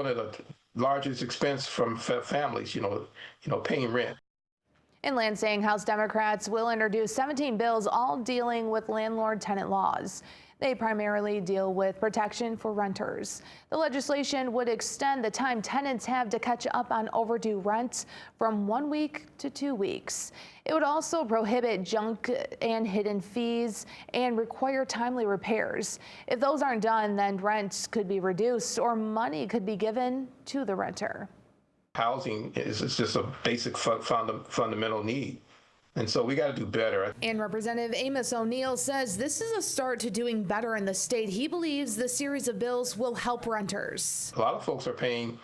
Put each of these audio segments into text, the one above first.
one of the largest expense from families, paying rent. In Lansing, House Democrats will introduce 17 bills, all dealing with landlord-tenant laws. They primarily deal with protection for renters. The legislation would extend the time tenants have to catch up on overdue rent from 1 week to 2 weeks. It would also prohibit junk and hidden fees and require timely repairs. If those aren't done, then rent could be reduced or money could be given to the renter. Housing is just a basic fundamental need. And so we got to do better. And Representative Amos O'Neal says this is a start to doing better in the state. He believes the series of bills will help renters. A lot of folks are paying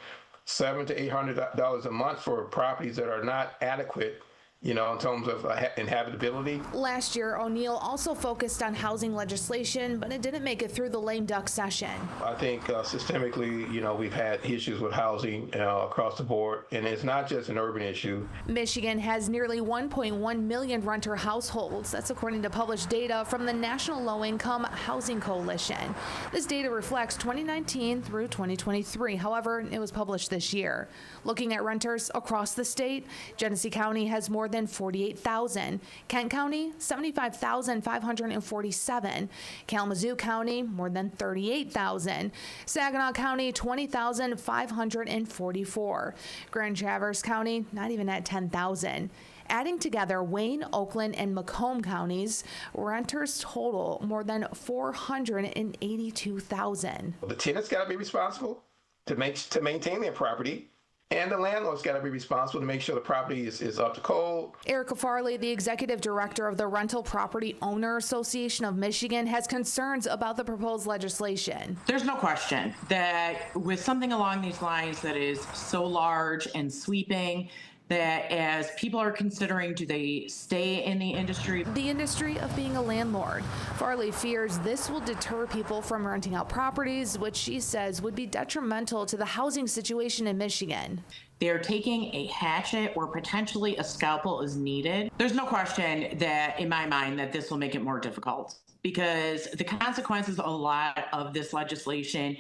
$700 to $800 a month for properties that are not adequate, in terms of inhabitability. Last year, O'Neal also focused on housing legislation, but it didn't make it through the lame duck session. I think systemically, we've had issues with housing across the board, and it's not just an urban issue. Michigan has nearly 1.1 million renter households. That's according to published data from the National Low-Income Housing Coalition. This data reflects 2019 through 2023. However, it was published this year. Looking at renters across the state, Genesee County has more than 48,000. Kent County, 75,547. Kalamazoo County, more than 38,000. Saginaw County, 20,544. Grand Traverse County, not even at 10,000. Adding together Wayne, Oakland, and Macomb counties, renters total more than 482,000. The tenants got to be responsible to maintain their property. And the landlord's got to be responsible to make sure the property is up to code. Erica Farley, the executive director of the Rental Property Owner Association of Michigan, has concerns about the proposed legislation. There's no question that with something along these lines that is so large and sweeping, that as people are considering, do they stay in the industry? The industry of being a landlord. Farley fears this will deter people from renting out properties, which she says would be detrimental to the housing situation in Michigan. They're taking a hatchet where potentially a scalpel is needed. There's no question that, in my mind, that this will make it more difficult, because the consequences of a lot of this legislation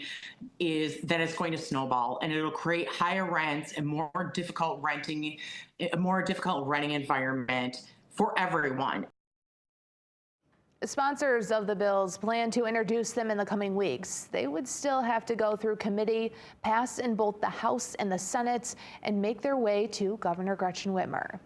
is that it's going to snowball and it'll create higher rents and a more difficult renting environment for everyone. Sponsors of the bills plan to introduce them in the coming weeks. They would still have to go through committee, pass in both the House and the Senate, and make their way to Governor Gretchen Whitmer.